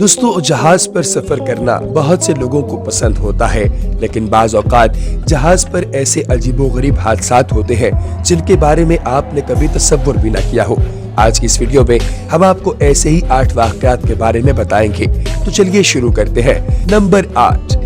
दोस्तों, जहाज पर सफर करना बहुत से लोगों को पसंद होता है, लेकिन बाज औकात जहाज पर ऐसे अजीबोगरीब हादसात होते हैं जिनके बारे में आपने कभी तसव्वुर भी न किया हो। आज की इस वीडियो में हम आपको ऐसे ही 8 वाक़यात के बारे में बताएंगे। तो चलिए शुरू करते हैं। नंबर 8।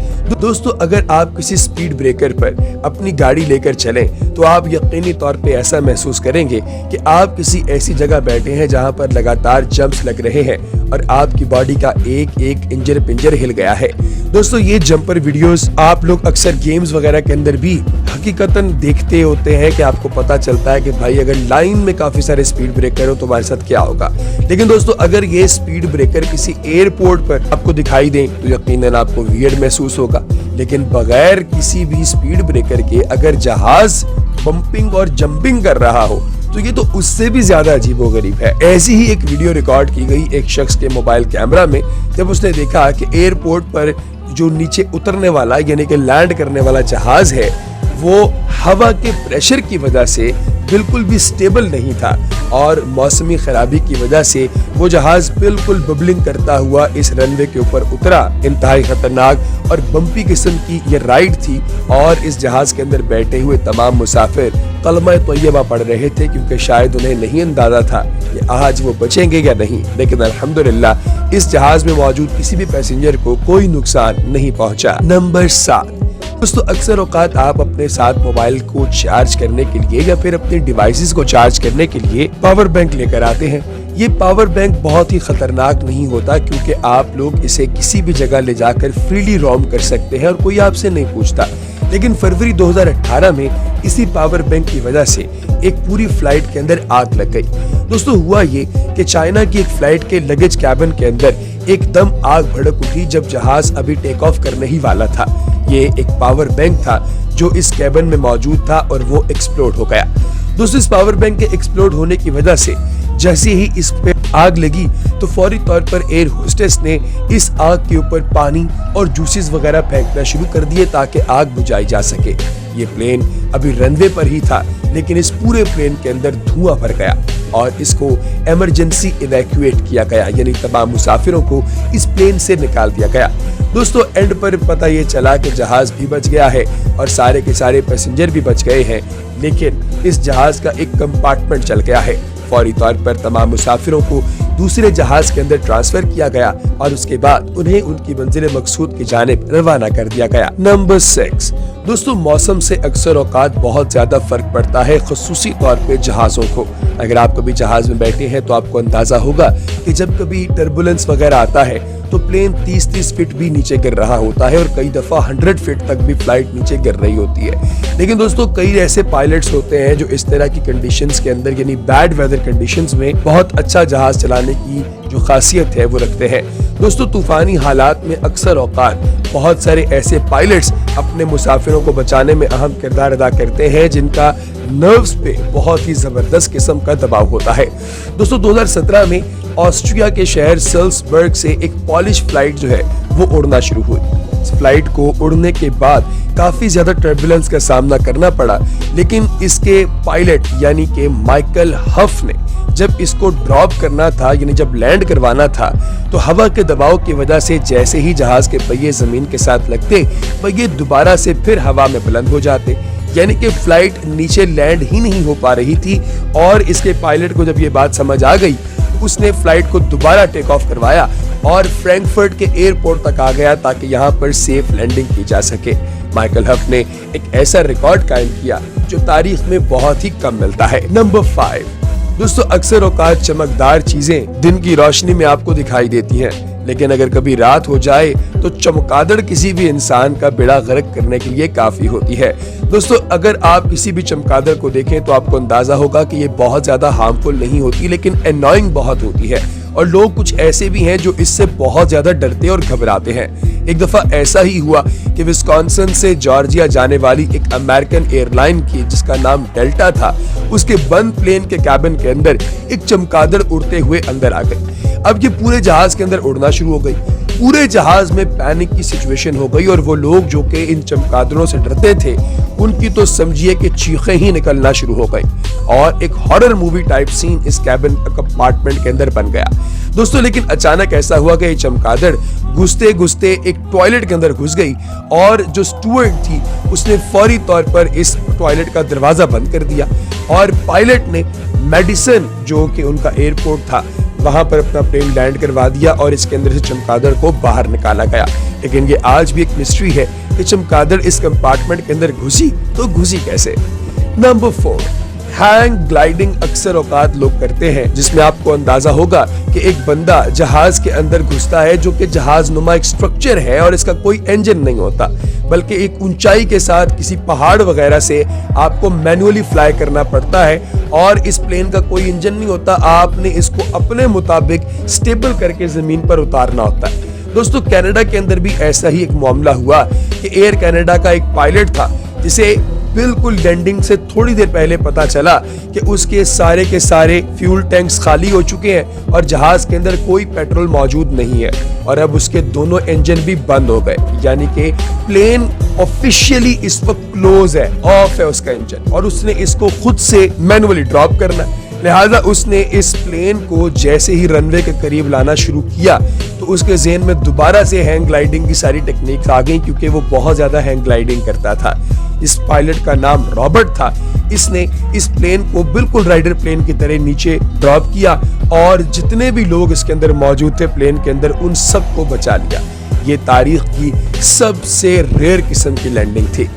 दोस्तों, अगर आप किसी स्पीड ब्रेकर पर अपनी गाड़ी लेकर चलें तो आप यकीनी तौर पे ऐसा महसूस करेंगे कि आप किसी ऐसी जगह बैठे हैं जहां पर लगातार जंप्स लग रहे हैं और आपकी बॉडी का एक एक इंजर पिंजर हिल गया है। दोस्तों, ये जंपर वीडियोस आप लोग अक्सर गेम्स वगैरह के अंदर भी हकीकतन देखते होते हैं कि आपको पता चलता है कि भाई अगर लाइन में काफी सारे स्पीड ब्रेकर हो तो हमारे साथ क्या होगा। लेकिन दोस्तों, अगर ये स्पीड ब्रेकर किसी एयरपोर्ट पर आपको दिखाई दें तो यकीनन आपको वियर्ड महसूस होगा। लेकिन बगैर किसी भी स्पीड ब्रेकर के अगर जहाज बम्पिंग और जंपिंग कर रहा हो तो ये तो उससे भी ज्यादा अजीबोगरीब है। ऐसी ही एक वीडियो रिकॉर्ड की गई एक शख्स के मोबाइल कैमरा में, जब उसने देखा कि एयरपोर्ट पर जो नीचे उतरने वाला यानी कि लैंड करने वाला जहाज है वो हवा के प्रेशर की वजह से बिल्कुल भी स्टेबल नहीं था और मौसमी खराबी की वजह से वो जहाज बिल्कुल बबलिंग करता हुआ इस रनवे के ऊपर उतरा। इंतहाई खतरनाक और बम्पी किस्म की ये राइड थी और इस जहाज के अंदर बैठे हुए तमाम मुसाफिर कलमा तैयबा पढ़ रहे थे, क्योंकि शायद उन्हें नहीं अंदाजा था कि आज वो बचेंगे या नहीं। लेकिन अल्हम्दुलिल्लाह इस जहाज में मौजूद किसी भी पैसेंजर को कोई नुकसान नहीं पहुंचा। नंबर 7। दोस्तों, अक्सर औकात आप अपने साथ मोबाइल को चार्ज करने के लिए या फिर अपने डिवाइसेस को चार्ज करने के लिए पावर बैंक लेकर आते हैं। ये पावर बैंक बहुत ही खतरनाक नहीं होता, क्योंकि आप लोग इसे किसी भी जगह ले जाकर फ्रीली रोम कर सकते हैं और कोई आपसे नहीं पूछता। लेकिन फरवरी 2018 में इसी पावर बैंक की वजह से एक पूरी फ्लाइट के अंदर आग लग गई। दोस्तों, हुआ ये कि चाइना की एक फ्लाइट के लगेज कैबिन के अंदर एकदम आग भड़क उठी जब जहाज अभी टेक ऑफ करने ही वाला था। ये एक पावर बैंक था जो इस कैबिन में मौजूद था और वो एक्सप्लोड हो गया। दोस्तों, इस पावर बैंक के एक्सप्लोड होने की वजह से जैसे ही इस पे आग लगी तो फौरी तौर पर एयर होस्टेस ने इस आग के ऊपर पानी और जूसेस वगैरह फेंकना शुरू कर दिए ताकि आग बुझाई जा सके। ये प्लेन अभी रनवे पर ही था, लेकिन इस पूरे प्लेन के अंदर धुआं भर गया और इसको इमरजेंसी इवैक्यूएट किया गया, यानी तमाम मुसाफिरों को इस प्लेन से निकाल दिया गया। दोस्तों, एंड पर पता ये चला कि जहाज भी बच गया है और सारे के सारे पैसेंजर भी बच गए हैं, लेकिन इस जहाज का एक कंपार्टमेंट चल गया है। फौरी तौर पर तमाम मुसाफिरों को दूसरे जहाज के अंदर ट्रांसफर किया गया और उसके बाद उन्हें उनकी मंजिल मकसूद की जानिब रवाना कर दिया गया। नंबर 6। दोस्तों, मौसम से अक्सर औकात बहुत ज्यादा फर्क पड़ता है, खुसूसी तौर पे जहाजों को। अगर आप कभी जहाज में बैठे हैं तो आपको अंदाजा होगा कि जब कभी टर्बुलेंस वगैरह आता है तो प्लेन 30-30 फीट भी नीचे गिर रहा होता है और कई दफा 100 फीट तक भी फ्लाइट नीचे गिर रही होती है। लेकिन दोस्तों, कई ऐसे पायलट्स होते हैं जो इस तरह की कंडीशंस के अंदर यानी बैड वेदर कंडीशंस में बहुत अच्छा जहाज चलाने की जो खासियत है वो रखते हैं। दोस्तों, तूफानी हालात में अक्सर औकात बहुत सारे ऐसे पायलट्स अपने मुसाफिरों को बचाने में अहम किरदार अदा करते हैं जिनका नर्व्स पे बहुत ही जबरदस्त किस्म का दबाव होता है। दोस्तों, 2017 में ऑस्ट्रिया के शहर सल्सबर्ग से एक पॉलिश फ्लाइट जो है वो उड़ना शुरू हुई। इस फ्लाइट को उड़ने के बाद काफी ज्यादा टर्बुलेंस का सामना करना पड़ा, लेकिन इसके पायलट यानी कि माइकल हफ ने जब इसको ड्रॉप करना था यानी जब लैंड करवाना था तो हवा के दबाव की वजह से जैसे ही जहाज के पहिए जमीन के साथ लगते पहिए दोबारा से फिर हवा में बुलंद हो जाते, यानी कि फ्लाइट नीचे लैंड ही नहीं हो पा रही थी। और इसके पायलट को जब ये बात समझ आ गई, उसने फ्लाइट को दोबारा टेक ऑफ करवाया और फ्रैंकफर्ट के एयरपोर्ट तक आ गया ताकि यहाँ पर सेफ लैंडिंग की जा सके। माइकल हफ ने एक ऐसा रिकॉर्ड कायम किया जो तारीख में बहुत ही कम मिलता है। नंबर 5। दोस्तों, अक्सर औकात चमकदार चीजें दिन की रोशनी में आपको दिखाई देती हैं, लेकिन अगर कभी रात हो जाए तो चमगादड़ किसी भी इंसान का बेड़ा गर्क करने के लिए काफी होती है। दोस्तों, अगर आप किसी भी चमगादड़ को देखें तो आपको अंदाजा होगा कि ये बहुत ज्यादा हार्मफुल नहीं होती, लेकिन एनॉइंग बहुत होती है और लोग कुछ ऐसे भी हैं जो इससे बहुत ज्यादा डरते और घबराते हैं। एक दफा ऐसा ही हुआ कि विस्कॉन्सिन से जॉर्जिया जाने वाली एक अमेरिकन एयरलाइन की जिसका नाम डेल्टा था, उसके बंद प्लेन के कैबिन के अंदर एक चमगादड़ उड़ते हुए अंदर आ गई। अब ये पूरे जहाज के अंदर उड़ना शुरू हो गई। पूरे जहाज में पैनिक की सिचुएशन हो गई और वो लोग जो कि इन चमगादड़ों से डरते थे उनकी तो समझिए कि चीखें ही निकलना शुरू हो गई और एक हॉरर मूवी टाइप सीन इस कैबिन कंपार्टमेंट के अंदर बन गया। दोस्तों लेकिन अचानक ऐसा हुआ कि ये चमगादड़ घुसते घुसते एक टॉयलेट के अंदर घुस गई और जो स्टूवर्ड थी उसने फौरी तौर पर इस टॉयलेट का दरवाजा बंद कर दिया और पायलट ने मेडिसन जो कि उनका एयरपोर्ट था वहां पर अपना प्लेन लैंड करवा दिया और इसके अंदर से चमगादड़ को बाहर निकाला गया। लेकिन ये आज भी एक मिस्ट्री है कि चमगादड़ इस कंपार्टमेंट के अंदर घुसी तो घुसी कैसे। नंबर 4, हैंग ग्लाइडिंग अक्सर औकात लोग करते हैं जिसमें आपको अंदाजा होगा कि एक बंदा जहाज के अंदर घुसता है जो कि जहाज नुमा एक स्ट्रक्चर है और इसका कोई इंजन नहीं होता बल्कि एक ऊंचाई के साथ किसी पहाड़ वगैरह से आपको मैन्युअली फ्लाई करना पड़ता है और इस प्लेन का कोई इंजन नहीं होता, आपने इसको अपने मुताबिक स्टेबल करके जमीन पर उतारना होता है। दोस्तों कनाडा के अंदर भी ऐसा ही एक मामला हुआ कि एयर कनाडा का एक पायलट था जिसे बिल्कुल लैंडिंग से थोड़ी देर पहले पता चला कि उसके सारे के सारे फ्यूल टैंक्स खाली हो चुके हैं और जहाज के अंदर कोई पेट्रोल मौजूद नहीं है और अब उसके दोनों इंजन भी बंद हो गए, यानी कि प्लेन ऑफिशियली इस वक्त क्लोज है, ऑफ है उसका इंजन और उसने इसको खुद से मैन्युअली ड्रॉप करना। लिहाजा उसने इस प्लेन को जैसे ही रनवे के करीब लाना शुरू किया तो उसके ज़हन में दोबारा से हैंग ग्लाइडिंग की सारी टेक्निक्स आ गई क्योंकि वो बहुत ज्यादा हैंग ग्लाइडिंग करता था। इस पायलट का नाम रॉबर्ट था। इसने इस प्लेन को बिल्कुल राइडर प्लेन की तरह नीचे ड्रॉप किया और जितने भी लोग इसके अंदर मौजूद थे प्लेन के अंदर उन सबको बचा लिया। ये तारीख की सबसे रेयर किस्म की लैंडिंग थी।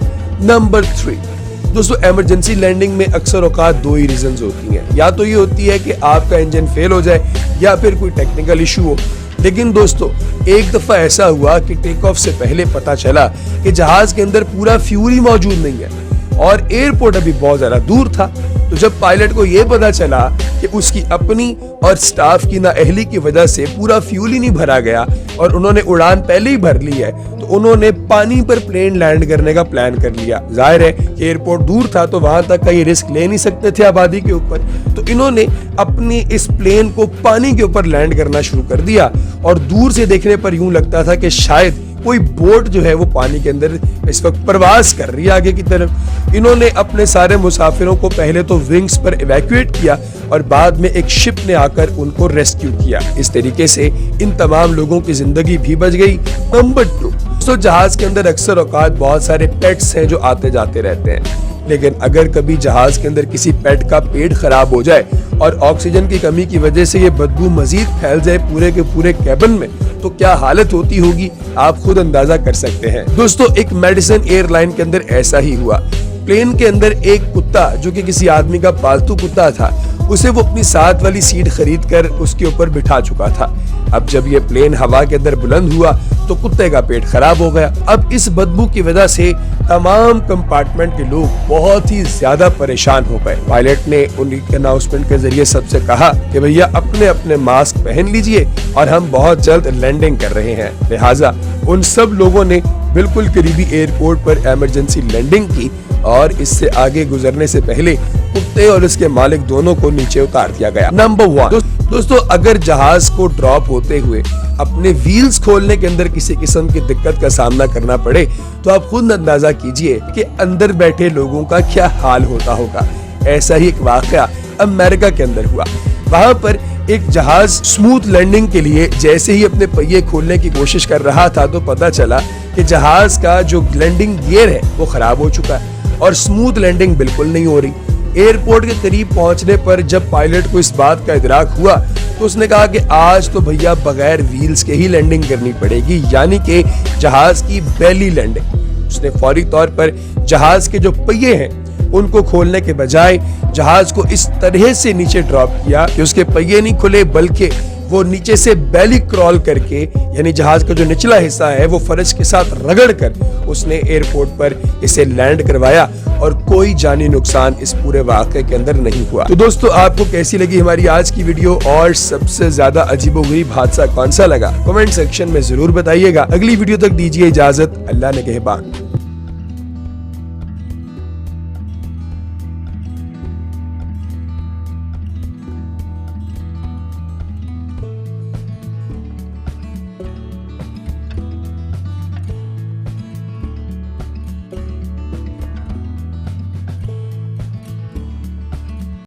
नंबर 3, दोस्तों इमरजेंसी लैंडिंग में अक्सर औकात 2 ही रीजंस होती हैं, या तो ये होती है कि आपका इंजन फेल हो जाए या फिर कोई टेक्निकल इशू हो। लेकिन दोस्तों एक दफा ऐसा हुआ कि टेक ऑफ से पहले पता चला कि जहाज के अंदर पूरा फ्यूल ही मौजूद नहीं है और एयरपोर्ट अभी बहुत ज्यादा दूर था। तो जब पायलट को यह पता चला कि उसकी अपनी और स्टाफ की नाअहली की वजह से पूरा फ्यूल ही नहीं भरा गया और उन्होंने उड़ान पहले ही भर ली है तो उन्होंने पानी पर प्लेन लैंड करने का प्लान कर लिया। जाहिर है कि एयरपोर्ट दूर था तो वहां तक का ये रिस्क ले नहीं सकते थे आबादी के ऊपर, तो इन्होंने अपने इस प्लेन को पानी के ऊपर लैंड करना शुरू कर दिया और दूर से देखने पर यूं लगता था कि शायद कोई बोट जो है वो पानी के अंदर इस वक्त प्रवास कर रही है आगे की तरफ। इन्होंने अपने सारे मुसाफिरों को पहले तो विंग्स पर इवैक्यूएट किया और बाद में एक शिप ने आकर उनको रेस्क्यू किया। इस तरीके से इन तमाम लोगों की जिंदगी भी बच गई। नंबर 2, तो जहाज के अंदर अक्सर औकात बहुत सारे पेट्स हैं जो आते जाते रहते हैं, लेकिन अगर कभी जहाज के अंदर किसी पेट का पेट खराब हो जाए और ऑक्सीजन की कमी की वजह से ये बदबू मजीद फैल जाए पूरे के पूरे कैबिन में तो क्या हालत होती होगी आप खुद अंदाजा कर सकते हैं। दोस्तों एक मेडिसन एयरलाइन के अंदर ऐसा ही हुआ। प्लेन के अंदर एक कुत्ता जो कि किसी आदमी का पालतू कुत्ता था उसे वो अपनी साथ वाली सीट खरीद कर उसके ऊपर बिठा चुका था। अब जब ये प्लेन हवा के अंदर बुलंद हुआ तो कुत्ते का पेट खराब हो गया। अब इस बदबू की वजह से तमाम कंपार्टमेंट के लोग बहुत ही ज्यादा परेशान हो गए। पायलट ने उनके अनाउंसमेंट के जरिए सबसे कहा कि भैया अपने अपने मास्क पहन लीजिए और हम बहुत जल्द लैंडिंग कर रहे हैं। लिहाजा उन सब लोगों ने बिल्कुल करीबी एयरपोर्ट पर इमरजेंसी लैंडिंग की और इससे आगे गुजरने से पहले कुत्ते और उसके मालिक दोनों को नीचे उतार दिया गया। नंबर 1, दोस्तों अगर जहाज को ड्रॉप होते हुए अपने व्हील्स खोलने के अंदर किसी किस्म की दिक्कत का सामना करना पड़े तो आप खुद अंदाजा कीजिए कि अंदर बैठे लोगों का क्या हाल होता होगा। ऐसा ही एक वाकया अमेरिका के अंदर हुआ। वहां पर एक जहाज स्मूथ लैंडिंग के लिए जैसे ही अपने पहिए खोलने की कोशिश कर रहा था तो पता चला कि जहाज का जो लैंडिंग गियर है वो खराब हो चुका है और स्मूथ लैंडिंग बिल्कुल नहीं हो रही। एयरपोर्ट के करीब पहुंचने पर जब पायलट को इस बात का इदराक हुआ तो उसने कहा कि आज तो भैया बगैर व्हील्स के ही लैंडिंग करनी पड़ेगी, यानी कि जहाज की बेली लैंडिंग। उसने फौरी तौर पर जहाज के जो पहिए हैं उनको खोलने के बजाय जहाज को इस तरह से नीचे ड्रॉप किया कि उसके पहिए नहीं खुले बल्कि वो नीचे से बेली क्रॉल करके, यानी जहाज का जो निचला हिस्सा है वो फर्श के साथ रगड़ कर उसने एयरपोर्ट पर इसे लैंड करवाया और कोई जानी नुकसान इस पूरे वाक़े के अंदर नहीं हुआ। तो दोस्तों आपको कैसी लगी हमारी आज की वीडियो और सबसे ज्यादा अजीबोगरीब हादसा कौन सा लगा कमेंट सेक्शन में जरूर बताइएगा। अगली वीडियो तक दीजिए इजाजत। अल्लाह ने कहबान।